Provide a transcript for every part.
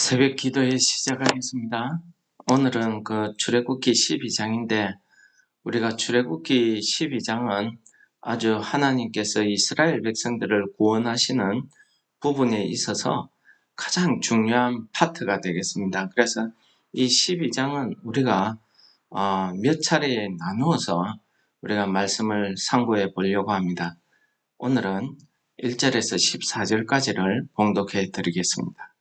새벽 기도회 시작하겠습니다. 오늘은 출애굽기 12장인데 우리가 출애굽기 12장은 아주 하나님께서 이스라엘 백성들을 구원하시는 부분에 있어서 가장 중요한 파트가 되겠습니다. 그래서 이 12장은 우리가 몇 차례에 나누어서 우리가 말씀을 상고해 보려고 합니다. 오늘은 1절에서 14절까지를 봉독해 드리겠습니다.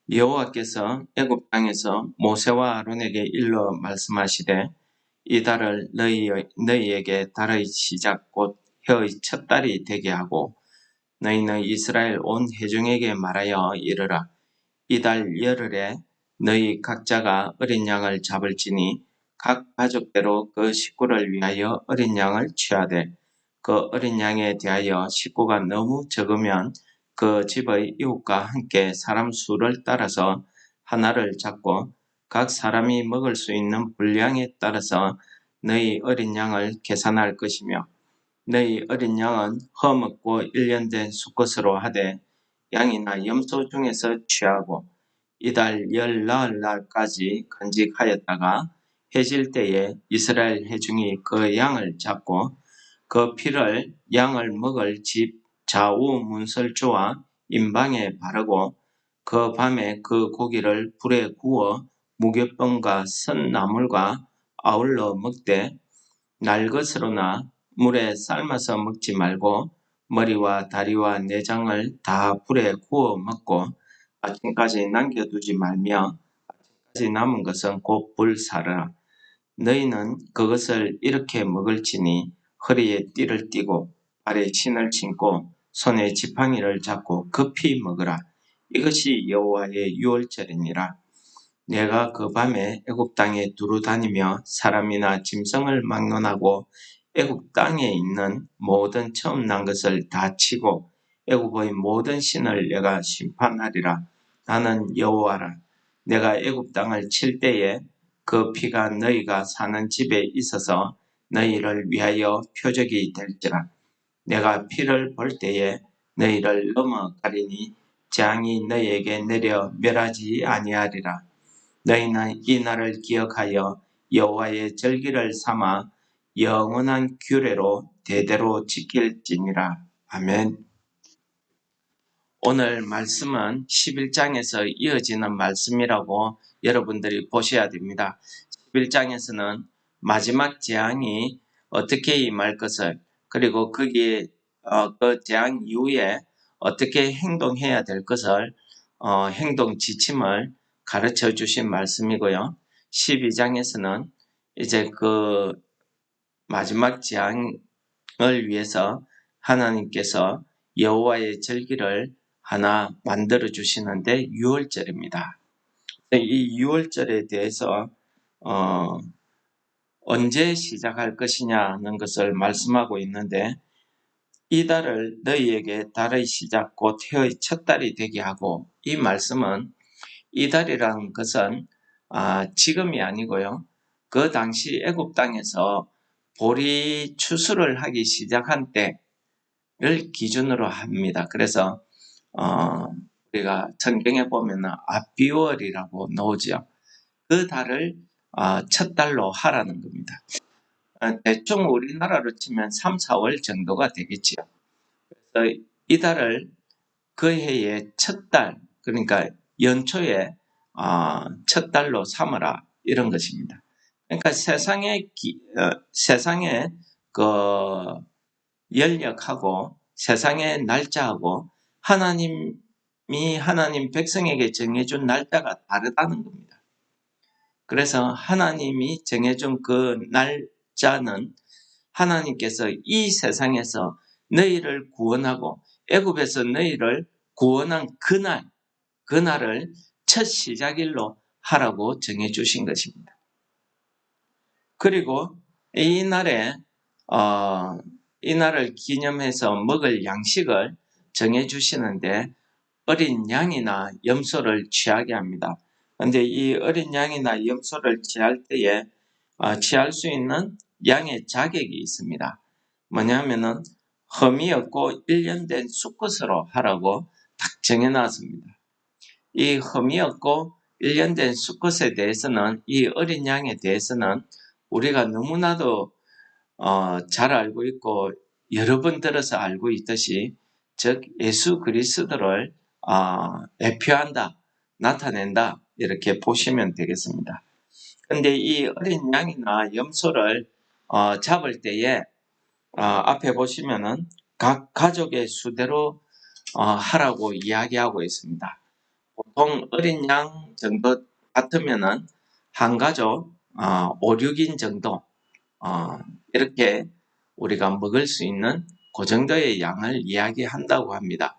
여호와께서 애굽 땅에서 모세와 아론에게 일러 말씀하시되 이 달을 너희에게 달의 시작 곧 해의 첫 달이 되게 하고 너희는 이스라엘 온 회중에게 말하여 이르라. 이 달 열흘에 너희 각자가 어린 양을 잡을지니 각 가족대로 그 식구를 위하여 어린 양을 취하되 그 어린 양에 대하여 식구가 너무 적으면 그 집의 이웃과 함께 사람 수를 따라서 하나를 잡고 각 사람이 먹을 수 있는 분량에 따라서 너희 어린 양을 계산할 것이며 너희 어린 양은 허먹고 1년 된 수컷으로 하되 양이나 염소 중에서 취하고 이달 열나흘 날까지 간직하였다가 해질 때에 이스라엘 회중이 그 양을 잡고 그 피를 양을 먹을 집 좌우 문설주와 임방에 바르고 그 밤에 그 고기를 불에 구워 무교병과 선나물과 아울러 먹되 날것으로나 물에 삶아서 먹지 말고 머리와 다리와 내장을 다 불에 구워 먹고 아침까지 남겨두지 말며 아침까지 남은 것은 곧 불사르라. 너희는 그것을 이렇게 먹을지니 허리에 띠를 띠고 발에 신을 신고 손에 지팡이를 잡고 급히 먹으라. 이것이 여호와의 유월절이니라. 내가 그 밤에 애굽 땅에 두루 다니며 사람이나 짐승을 막론하고 애굽 땅에 있는 모든 처음 난 것을 다 치고 애굽의 모든 신을 내가 심판하리라. 나는 여호와라. 내가 애굽 땅을 칠 때에 그 피가 너희가 사는 집에 있어서 너희를 위하여 표적이 될지라. 내가 피를 볼 때에 너희를 넘어가리니 재앙이 너희에게 내려 멸하지 아니하리라. 너희는 이 날을 기억하여 여호와의 절기를 삼아 영원한 규례로 대대로 지킬지니라. 아멘. 오늘 말씀은 11장에서 이어지는 말씀이라고 여러분들이 보셔야 됩니다. 11장에서는 마지막 재앙이 어떻게 임할 것을 그리고 거기에 그 재앙 이후에 어떻게 행동해야 될 것을 행동 지침을 가르쳐 주신 말씀이고요. 12장에서는 이제 그 마지막 재앙을 위해서 하나님께서 여호와의 절기를 하나 만들어 주시는데 유월절입니다. 이 유월절에 대해서 언제 시작할 것이냐는 것을 말씀하고 있는데 이 달을 너희에게 달의 시작 곧 해의 첫 달이 되게 하고 이 말씀은 이 달이라는 것은 지금이 아니고요. 그 당시 애굽 땅에서 보리 추수를 하기 시작한 때를 기준으로 합니다. 그래서 우리가 성경에 보면 아비월이라고 나오죠. 그 달을 첫 달로 하라는 겁니다. 대충 우리나라로 치면 3, 4월 정도가 되겠지요. 그래서 이 달을 그 해의 첫 달, 그러니까 연초에 첫 달로 삼으라 이런 것입니다. 그러니까 세상의 그 연력하고 세상의 날짜하고 하나님이 하나님 백성에게 정해준 날짜가 다르다는 겁니다. 그래서 하나님이 정해준 그 날짜는 하나님께서 이 세상에서 너희를 구원하고 애굽에서 너희를 구원한 그날을 첫 시작일로 하라고 정해주신 것입니다. 그리고 이 날을 기념해서 먹을 양식을 정해주시는데 어린 양이나 염소를 취하게 합니다. 그런데 이 어린 양이나 염소를 취할 때에 취할 수 있는 양의 자격이 있습니다. 뭐냐면은 흠이 없고 1년 된 수컷으로 하라고 딱 정해놨습니다. 이 흠이 없고 일련된 수컷에 대해서는, 이 어린 양에 대해서는 우리가 너무나도 잘 알고 있고 여러 번 들어서 알고 있듯이, 즉 예수 그리스도를 대표한다, 나타낸다, 이렇게 보시면 되겠습니다. 근데 이 어린 양이나 염소를 잡을 때에 앞에 보시면은 각 가족의 수대로 하라고 이야기하고 있습니다. 보통 어린 양 정도 같으면은 한 가족 5, 6인 정도 이렇게 우리가 먹을 수 있는 그 정도의 양을 이야기한다고 합니다.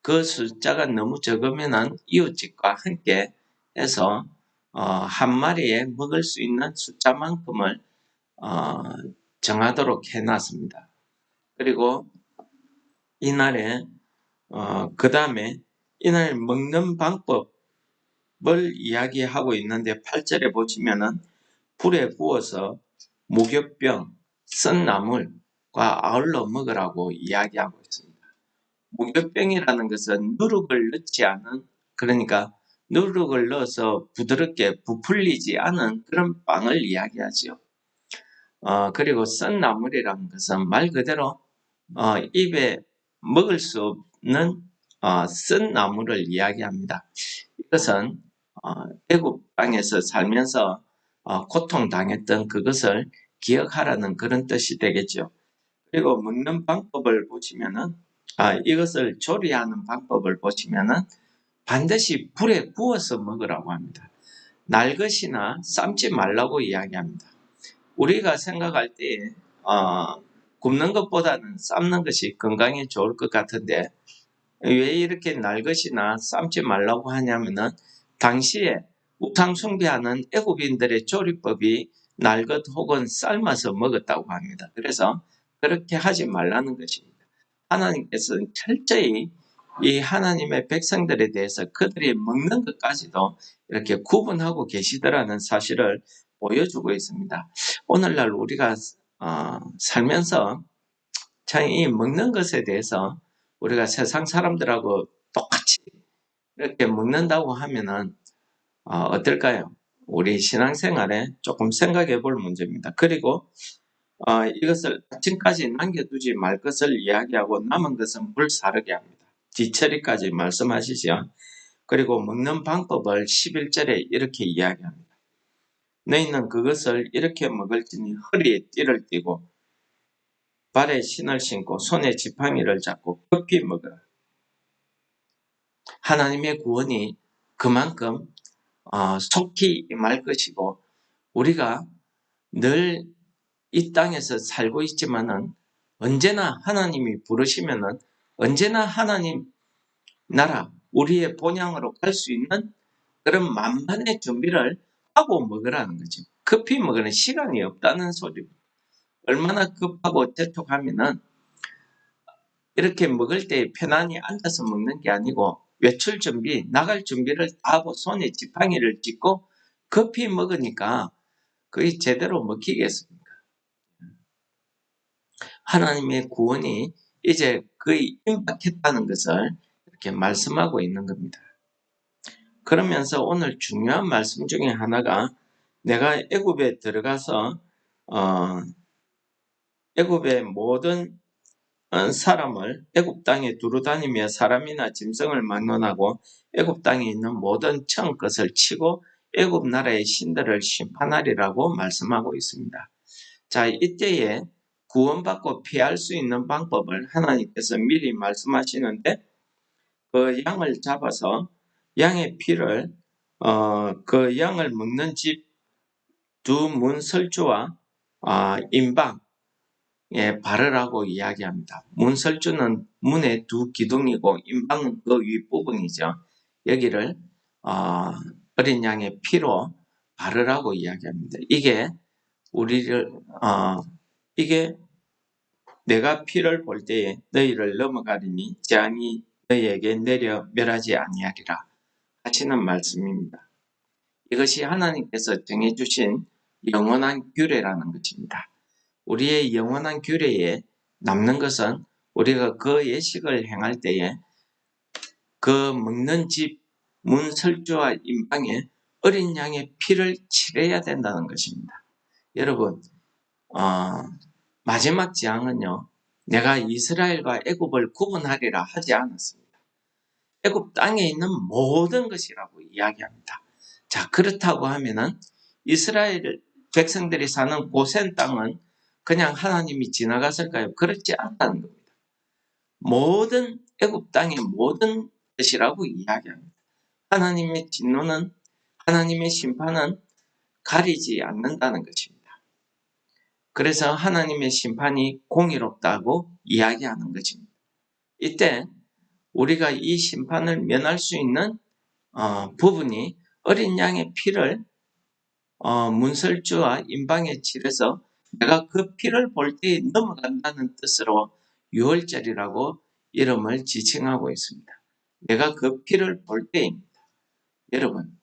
그 숫자가 너무 적으면은 이웃집과 함께 해서 한 마리에 먹을 수 있는 숫자만큼을 정하도록 해놨습니다. 그리고 이날에 그 다음에 이날 먹는 방법을 이야기하고 있는데, 8절에 보시면은 불에 구워서 무교병, 쓴 나물과 아울러 먹으라고 이야기하고 있습니다. 무교병이라는 것은 누룩을 넣지 않은, 그러니까 누룩을 넣어서 부드럽게 부풀리지 않은 그런 빵을 이야기하죠. 그리고 쓴 나물이라는 것은 말 그대로 입에 먹을 수 없는 쓴 나물을 이야기합니다. 이것은 애굽 땅에서 살면서 고통당했던 그것을 기억하라는 그런 뜻이 되겠죠. 그리고 먹는 방법을 보시면은 이것을 조리하는 방법을 보시면은 반드시 불에 구워서 먹으라고 합니다. 날 것이나 삶지 말라고 이야기합니다. 우리가 생각할 때 굽는 것보다는 삶는 것이 건강에 좋을 것 같은데, 왜 이렇게 날 것이나 삶지 말라고 하냐면은 당시에 우상 숭배하는 애굽인들의 조리법이 날 것 혹은 삶아서 먹었다고 합니다. 그래서 그렇게 하지 말라는 것입니다. 하나님께서는 철저히 이 하나님의 백성들에 대해서 그들이 먹는 것까지도 이렇게 구분하고 계시더라는 사실을 보여주고 있습니다. 오늘날 우리가 살면서 참 이 먹는 것에 대해서 우리가 세상 사람들하고 똑같이 이렇게 먹는다고 하면은 어떨까요? 우리 신앙생활에 조금 생각해 볼 문제입니다. 그리고 이것을 아침까지 남겨두지 말 것을 이야기하고 남은 것은 불사르게 합니다. 뒤처리까지 말씀하시죠. 그리고 먹는 방법을 11절에 이렇게 이야기합니다. 너희는 그것을 이렇게 먹을지니 허리에 띠를 띠고 발에 신을 신고 손에 지팡이를 잡고 급히 먹으라. 하나님의 구원이 그만큼 속히 임할 것이고, 우리가 늘 이 땅에서 살고 있지만은 언제나 하나님이 부르시면은 언제나 하나님 나라, 우리의 본향으로 갈 수 있는 그런 만반의 준비를 하고 먹으라는 거죠. 급히 먹으는 시간이 없다는 소리입니다. 얼마나 급하고 재촉하면은 이렇게 먹을 때 편안히 앉아서 먹는 게 아니고 외출 준비, 나갈 준비를 다 하고 손에 지팡이를 짚고 급히 먹으니까 그게 제대로 먹히겠습니까? 하나님의 구원이 이제 거의 임박했다는 것을 이렇게 말씀하고 있는 겁니다. 그러면서 오늘 중요한 말씀 중에 하나가, 내가 애굽에 들어가서 애굽의 모든 사람을 애굽 땅에 두루 다니며 사람이나 짐승을 막론하고 애굽 땅에 있는 모든 청 것을 치고 애굽 나라의 신들을 심판하리라고 말씀하고 있습니다. 자, 이때에 구원받고 피할 수 있는 방법을 하나님께서 미리 말씀하시는데, 그 양을 잡아서 양의 피를 그 양을 먹는 집 두 문 설주와 임방에 바르라고 이야기합니다. 문 설주는 문의 두 기둥이고 임방은 그 윗부분이죠. 여기를 어린 양의 피로 바르라고 이야기합니다. 이게 우리를 이게 내가 피를 볼 때에 너희를 넘어가리니 재앙이 너희에게 내려 멸하지 아니하리라 하시는 말씀입니다. 이것이 하나님께서 정해주신 영원한 규례라는 것입니다. 우리의 영원한 규례에 남는 것은 우리가 그 예식을 행할 때에 그 먹는 집 문설주와 임방에 어린 양의 피를 칠해야 된다는 것입니다. 여러분, 마지막 재앙은요, 내가 이스라엘과 애굽을 구분하리라 하지 않았습니다. 애굽 땅에 있는 모든 것이라고 이야기합니다. 자, 그렇다고 하면은 이스라엘 백성들이 사는 고센 땅은 그냥 하나님이 지나갔을까요? 그렇지 않다는 겁니다. 모든 애굽 땅의 모든 것이라고 이야기합니다. 하나님의 진노는, 하나님의 심판은 가리지 않는다는 것입니다. 그래서 하나님의 심판이 공의롭다고 이야기하는 것입니다. 이때 우리가 이 심판을 면할 수 있는 부분이 어린 양의 피를 문설주와 임방에 칠해서 내가 그 피를 볼 때 넘어간다는 뜻으로 유월절이라고 이름을 지칭하고 있습니다. 내가 그 피를 볼 때입니다. 여러분,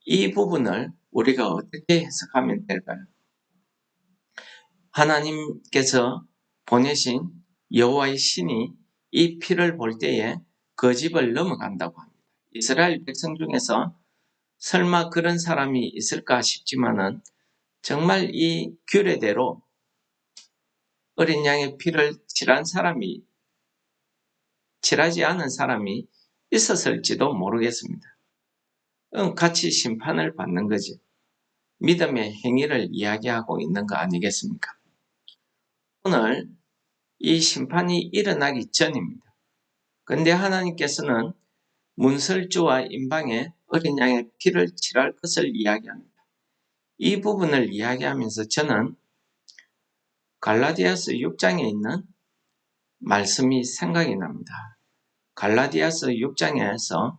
이 부분을 우리가 어떻게 해석하면 될까요? 하나님께서 보내신 여호와의 신이 이 피를 볼 때에 그 집을 넘어간다고 합니다. 이스라엘 백성 중에서 설마 그런 사람이 있을까 싶지만은 정말 이 규례대로 어린 양의 피를 칠하지 않은 사람이 있었을지도 모르겠습니다. 같이 심판을 받는 거지. 믿음의 행위를 이야기하고 있는 거 아니겠습니까? 오늘 이 심판이 일어나기 전입니다. 그런데 하나님께서는 문설주와 임방에 어린 양의 피를 칠할 것을 이야기합니다. 이 부분을 이야기하면서 저는 갈라디아서 6장에 있는 말씀이 생각이 납니다. 갈라디아서 6장에서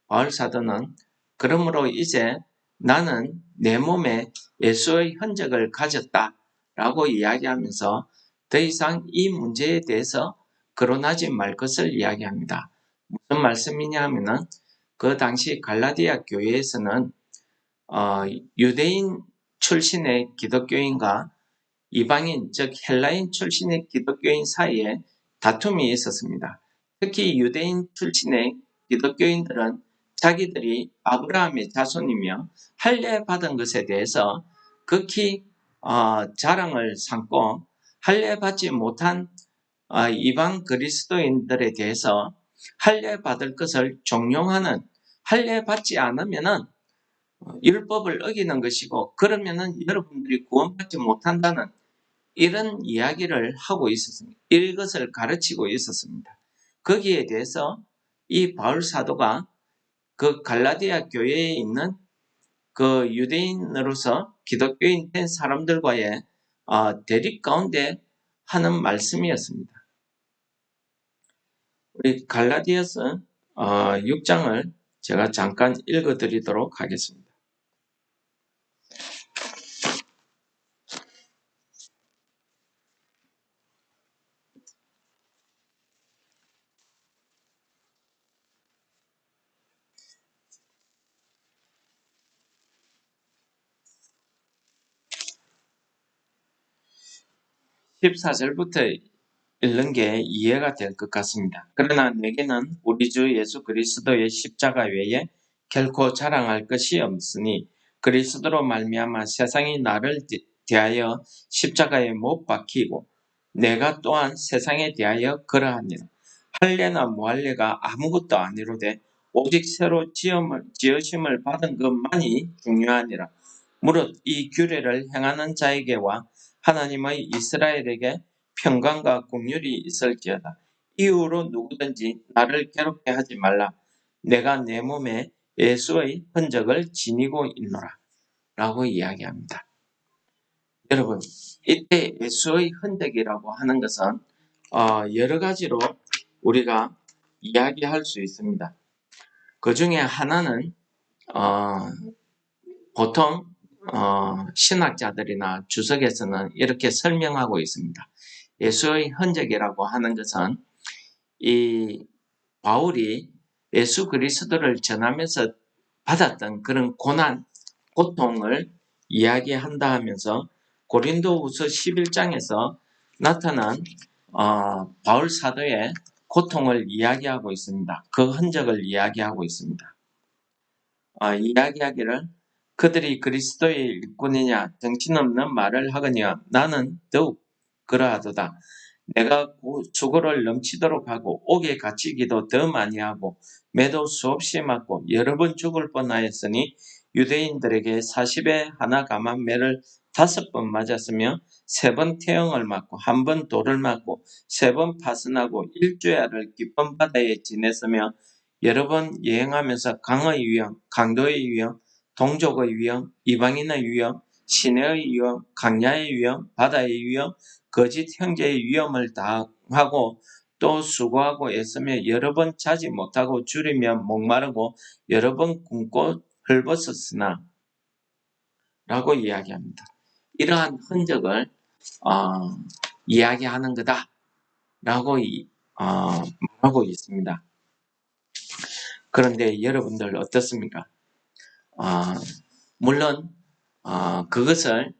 바울 사도는 그러므로 이제 나는 내 몸에 예수의 흔적을 가졌다라고 이야기하면서 더 이상 이 문제에 대해서 거론하지 말 것을 이야기합니다. 무슨 말씀이냐 하면은 그 당시 갈라디아 교회에서는 유대인 출신의 기독교인과 이방인 즉 헬라인 출신의 기독교인 사이에 다툼이 있었습니다. 특히 유대인 출신의 기독교인들은 자기들이 아브라함의 자손이며 할례받은 것에 대해서 극히 자랑을 삼고 할례받지 못한 이방 그리스도인들에 대해서 할례받을 것을 종용하는, 할례받지 않으면은 율법을 어기는 것이고 그러면은 여러분들이 구원받지 못한다는 이런 이야기를 하고 있었습니다. 이것을 가르치고 있었습니다. 거기에 대해서 이 바울 사도가 그 갈라디아 교회에 있는 그 유대인으로서 기독교인 된 사람들과의 대립 가운데 하는 말씀이었습니다. 우리 갈라디아서 6장을 제가 잠깐 읽어드리도록 하겠습니다. 14절부터 읽는 게 이해가 될 것 같습니다. 그러나 내게는 우리 주 예수 그리스도의 십자가 외에 결코 자랑할 것이 없으니 그리스도로 말미암아 세상이 나를 대하여 십자가에 못 박히고 내가 또한 세상에 대하여 그러하니라. 할례나 무할례가 아무것도 아니로되 오직 새로 지으심을 받은 것만이 중요하니라. 무릇 이 규례를 행하는 자에게와 하나님의 이스라엘에게 평강과 긍휼이 있을지어다. 이후로 누구든지 나를 괴롭게 하지 말라. 내가 내 몸에 예수의 흔적을 지니고 있노라. 라고 이야기합니다. 여러분, 이때 예수의 흔적이라고 하는 것은 여러 가지로 우리가 이야기할 수 있습니다. 그 중에 하나는 보통 신학자들이나 주석에서는 이렇게 설명하고 있습니다. 예수의 흔적이라고 하는 것은 이 바울이 예수 그리스도를 전하면서 받았던 그런 고난, 고통을 이야기한다 하면서 고린도후서 11장에서 나타난 바울 사도의 고통을 이야기하고 있습니다. 그 흔적을 이야기하고 있습니다. 이야기하기를 그들이 그리스도의 일꾼이냐 정신없는 말을 하거니와 나는 더욱 그러하도다. 내가 수고를 넘치도록 하고 옥에 갇히기도 더 많이 하고 매도 수없이 맞고 여러 번 죽을 뻔하였으니 유대인들에게 40에 하나 감한 매를 5번 맞았으며 3번 태형을 맞고 1번 돌을 맞고 3번 파선하고 일주야를 깊은 바다에 지냈으며 여러 번 여행하면서 강의 위험, 강도의 위험, 동족의 위험, 이방인의 위험, 시내의 위험, 강야의 위험, 바다의 위험, 거짓 형제의 위험을 당하고 또 수고하고 애쓰며 여러 번 자지 못하고 줄이며 목마르고 여러 번 굶고 헐벗었으나 라고 이야기합니다. 이러한 흔적을 이야기하는 거다 라고 말하고 있습니다. 그런데 여러분들 어떻습니까? 물론 그것을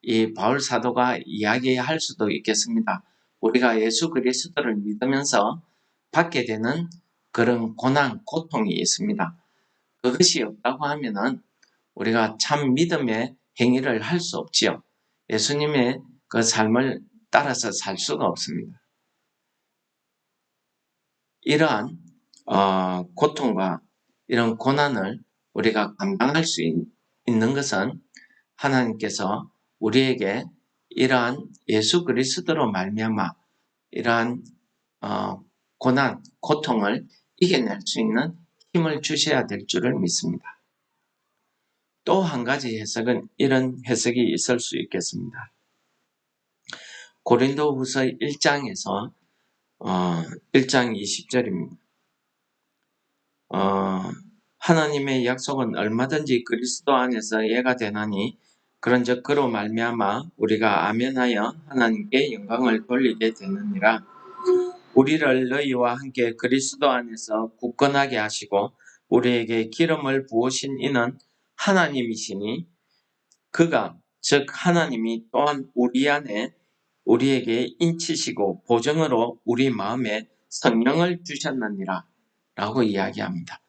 이 바울 사도가 이야기할 수도 있겠습니다. 우리가 예수 그리스도를 믿으면서 받게 되는 그런 고난, 고통이 있습니다. 그것이 없다고 하면은 우리가 참 믿음의 행위를 할 수 없지요. 예수님의 그 삶을 따라서 살 수가 없습니다. 이러한 고통과 이런 고난을 우리가 감당할 수 있는 것은 하나님께서 우리에게 이러한 예수 그리스도로 말미암아 이러한 고난, 고통을 이겨낼 수 있는 힘을 주셔야 될 줄을 믿습니다. 또 한 가지 해석은 이런 해석이 있을 수 있겠습니다. 고린도후서 1장에서 1장 20절입니다. 하나님의 약속은 얼마든지 그리스도 안에서 예가 되나니 그런즉 그로 말미암아 우리가 아멘하여 하나님께 영광을 돌리게 되느니라. 우리를 너희와 함께 그리스도 안에서 굳건하게 하시고 우리에게 기름을 부으신 이는 하나님이시니 그가 즉 하나님이 또한 우리 안에 우리에게 인치시고 보증으로 우리 마음에 성령을 주셨느니라 라고 이야기합니다.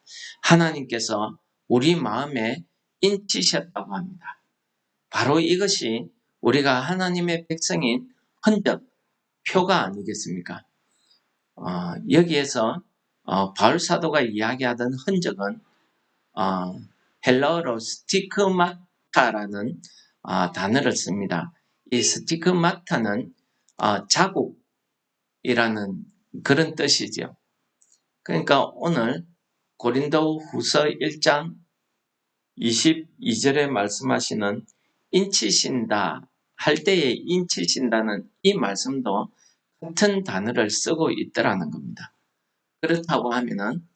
하나님께서 우리 마음에 인치셨다고 합니다. 바로 이것이 우리가 하나님의 백성인 흔적, 표가 아니겠습니까? 여기에서 바울 사도가 이야기하던 흔적은 헬라어로 스티그마타라는 단어를 씁니다. 이 스티그마타는 자국이라는 그런 뜻이죠. 그러니까 오늘 고린도 후서 1장 22절에 말씀하시는 인치신다 할 때에 인치신다는 이 말씀도 같은 단어를 쓰고 있더라는 겁니다. 그렇다고 하면은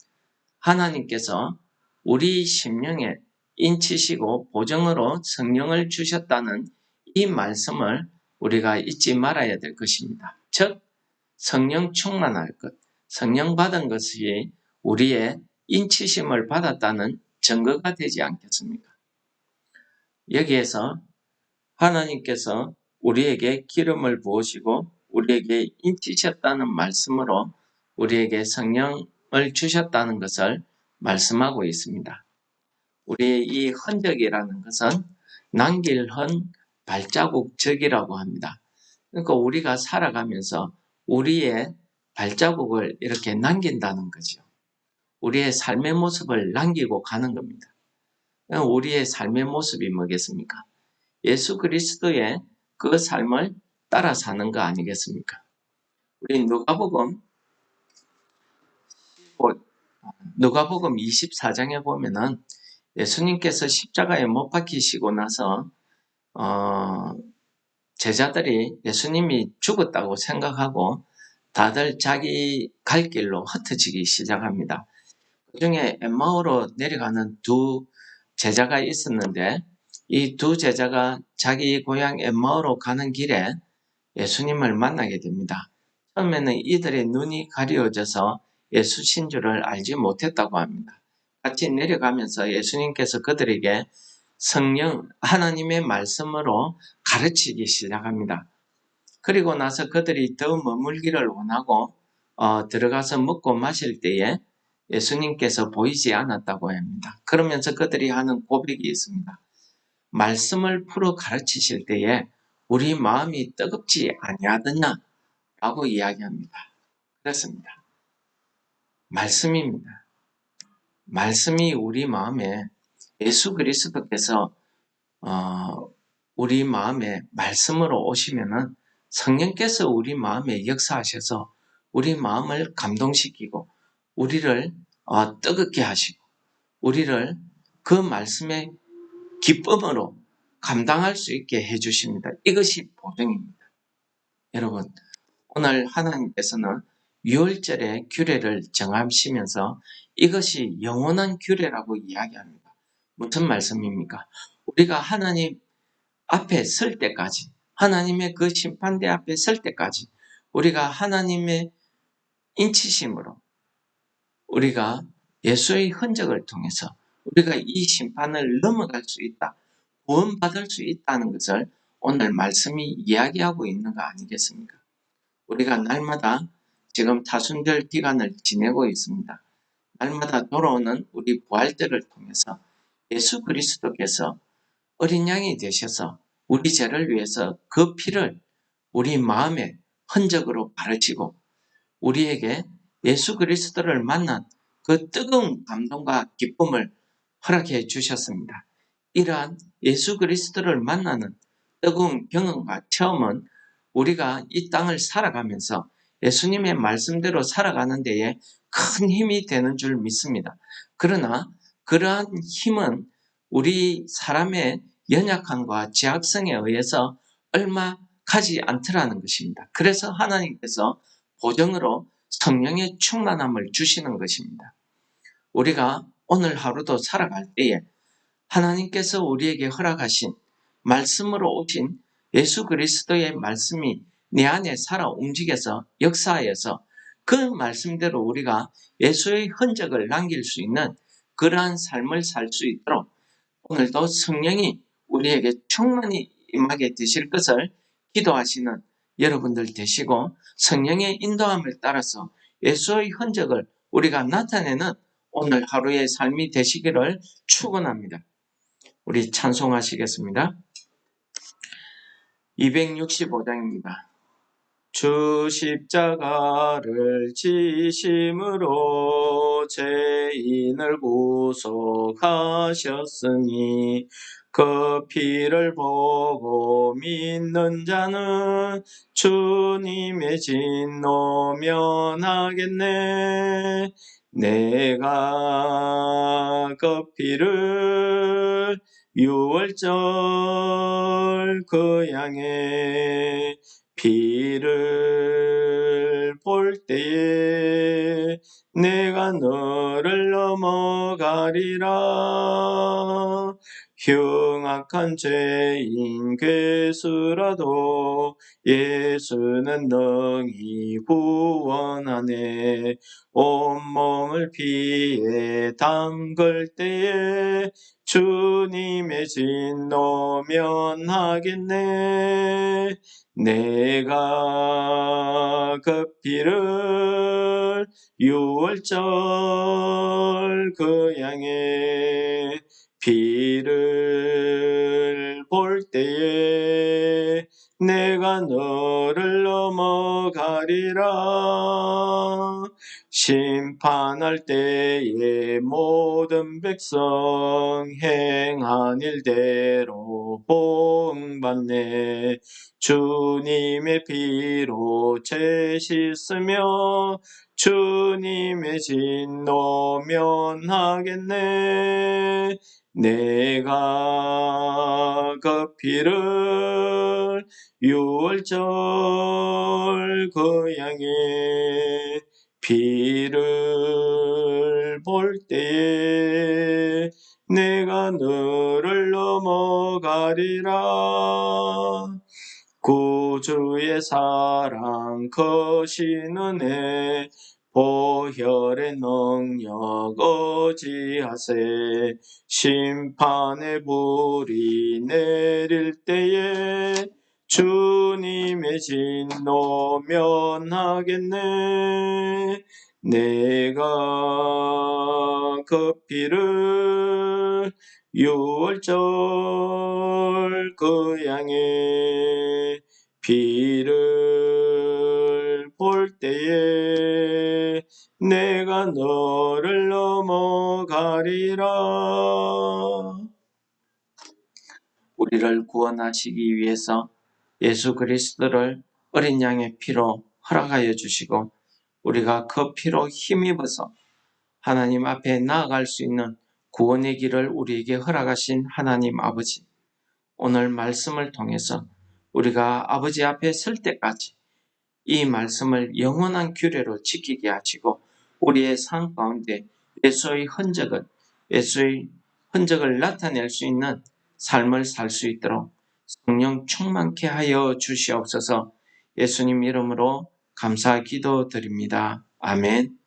하나님께서 우리 심령에 인치시고 보증으로 성령을 주셨다는 이 말씀을 우리가 잊지 말아야 될 것입니다. 즉 성령 충만할 것, 성령 받은 것이 우리의 인치심을 받았다는 증거가 되지 않겠습니까? 여기에서 하나님께서 우리에게 기름을 부으시고 우리에게 인치셨다는 말씀으로 우리에게 성령을 주셨다는 것을 말씀하고 있습니다. 우리의 이 흔적이라는 것은 남길 흔 발자국적이라고 합니다. 그러니까 우리가 살아가면서 우리의 발자국을 이렇게 남긴다는 거죠. 우리의 삶의 모습을 남기고 가는 겁니다. 우리의 삶의 모습이 뭐겠습니까? 예수 그리스도의 그 삶을 따라 사는 거 아니겠습니까? 우리 누가복음 24장에 보면은 예수님께서 십자가에 못 박히시고 나서 제자들이 예수님이 죽었다고 생각하고 다들 자기 갈 길로 흩어지기 시작합니다. 그 중에 엠마오로 내려가는 두 제자가 있었는데 이 두 제자가 자기 고향 엠마오로 가는 길에 예수님을 만나게 됩니다. 처음에는 이들의 눈이 가려져서 예수신 줄을 알지 못했다고 합니다. 같이 내려가면서 예수님께서 그들에게 성령 하나님의 말씀으로 가르치기 시작합니다. 그리고 나서 그들이 더 머물기를 원하고 들어가서 먹고 마실 때에 예수님께서 보이지 않았다고 합니다. 그러면서 그들이 하는 고백이 있습니다. 말씀을 풀어 가르치실 때에 우리 마음이 뜨겁지 아니하더냐 라고 이야기합니다. 그렇습니다. 말씀입니다. 말씀이 우리 마음에 예수 그리스도께서 우리 마음에 말씀으로 오시면은 성령께서 우리 마음에 역사하셔서 우리 마음을 감동시키고 우리를 뜨겁게 하시고 우리를 그 말씀의 기쁨으로 감당할 수 있게 해주십니다. 이것이 보증입니다. 여러분, 오늘 하나님께서는 6월절의 규례를 정하시면서 이것이 영원한 규례라고 이야기합니다. 무슨 말씀입니까? 우리가 하나님 앞에 설 때까지, 하나님의 그 심판대 앞에 설 때까지 우리가 하나님의 인치심으로 우리가 예수의 흔적을 통해서 우리가 이 심판을 넘어갈 수 있다, 구원받을 수 있다는 것을 오늘 말씀이 이야기하고 있는 거 아니겠습니까? 우리가 날마다 지금 타순절 기간을 지내고 있습니다. 날마다 돌아오는 우리 부활절을 통해서 예수 그리스도께서 어린 양이 되셔서 우리 죄를 위해서 그 피를 우리 마음의 흔적으로 바르시고 우리에게 예수 그리스도를 만난 그 뜨거운 감동과 기쁨을 허락해 주셨습니다. 이러한 예수 그리스도를 만나는 뜨거운 경험과 체험은 우리가 이 땅을 살아가면서 예수님의 말씀대로 살아가는 데에 큰 힘이 되는 줄 믿습니다. 그러나 그러한 힘은 우리 사람의 연약함과 제약성에 의해서 얼마 가지 않더라는 것입니다. 그래서 하나님께서 보정으로 성령의 충만함을 주시는 것입니다. 우리가 오늘 하루도 살아갈 때에 하나님께서 우리에게 허락하신 말씀으로 오신 예수 그리스도의 말씀이 내 안에 살아 움직여서 역사하여서 그 말씀대로 우리가 예수의 흔적을 남길 수 있는 그러한 삶을 살 수 있도록 오늘도 성령이 우리에게 충만히 임하게 되실 것을 기도하시는 여러분들 되시고 성령의 인도함을 따라서 예수의 흔적을 우리가 나타내는 오늘 하루의 삶이 되시기를 축원합니다. 우리 찬송하시겠습니다. 265장입니다. 주 십자가를 지심으로 죄인을 구속하셨으니 그 피를 보고 믿는 자는 주님의 진노 면하겠네. 내가 그 피를 6월절 그 양의 피를 볼 때에 내가 너를 넘어가리라. 흉악한 죄인 괴수라도 예수는 능히 구원하네. 온몸을 피에 담글 때에 주님의 진노 면하겠네. 내가 그 피를 6월절 그 양의 피를 볼 때에 내가 너를 넘어가리라. 심판할 때에 모든 백성 행한 일대로 보응받네. 주님의 피로 죄 씻으며 주님의 진노 면하겠네. 내가 그 피를 6월절 그 양의 피를 볼 때에 내가 너를 넘어가리라. 구주의 사랑 크신 은혜 보혈의 능력 어지하세. 심판의 불이 내릴 때에 주님의 진노 면하겠네. 내가 그 피를 6월절 그 양의 피를 볼 때에 내가 너를 넘어가리라. 우리를 구원하시기 위해서 예수 그리스도를 어린 양의 피로 허락하여 주시고 우리가 그 피로 힘입어서 하나님 앞에 나아갈 수 있는 구원의 길을 우리에게 허락하신 하나님 아버지, 오늘 말씀을 통해서 우리가 아버지 앞에 설 때까지 이 말씀을 영원한 규례로 지키게 하시고 우리의 삶 가운데 예수의 흔적을 나타낼 수 있는 삶을 살 수 있도록 성령 충만케 하여 주시옵소서. 예수님 이름으로 감사 기도드립니다. 아멘.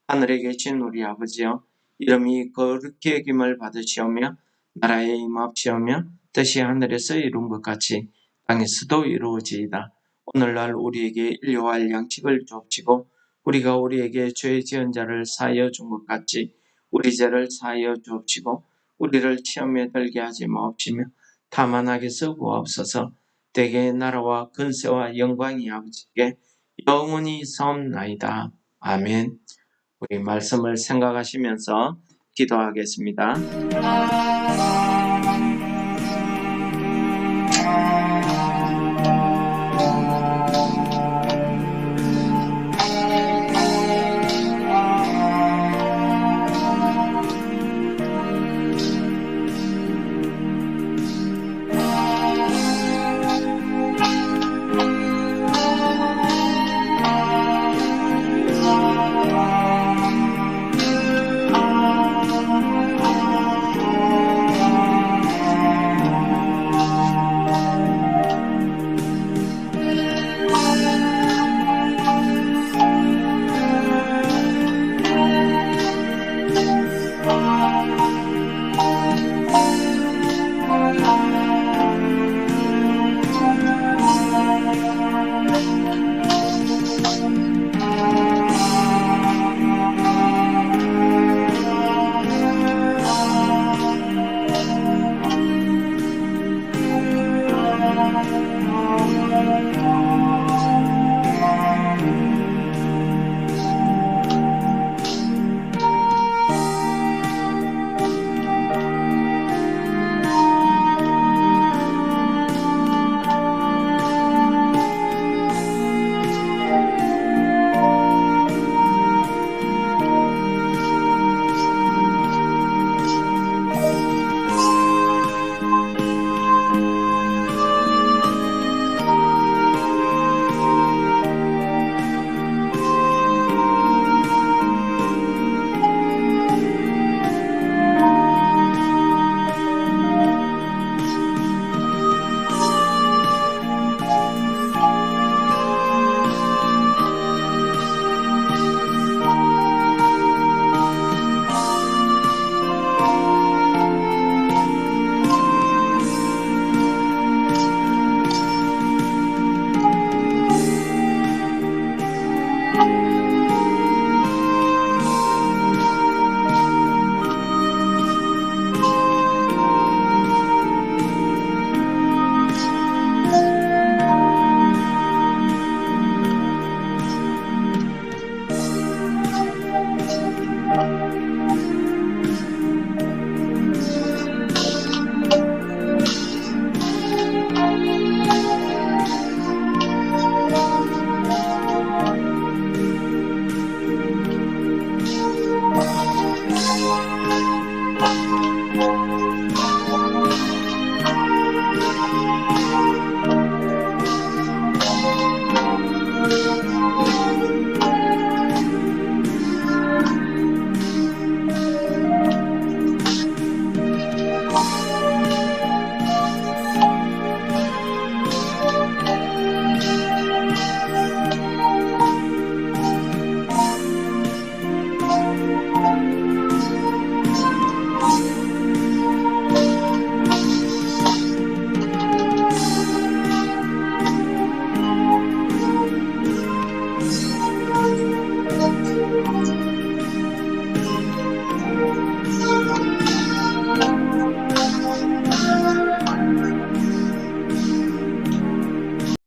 하늘에 계신 우리 아버지여, 이름이 거룩히 여김을 받으시오며 나라에 임합시오며 뜻이 하늘에서 이룬 것 같이 땅에서도 이루어지이다. 오늘날 우리에게 일용할 양식을 주옵시고 우리가 우리에게 죄 지은 자를 사하여 준 것 같이 우리 죄를 사하여 주옵시고 우리를 시험에 들게 하지 마옵시며 다만 악에서 구하옵소서. 대개의 나라와 근세와 영광이 아버지께 영원히 있사옵나이다. 아멘. 우리 말씀을 생각하시면서 기도하겠습니다.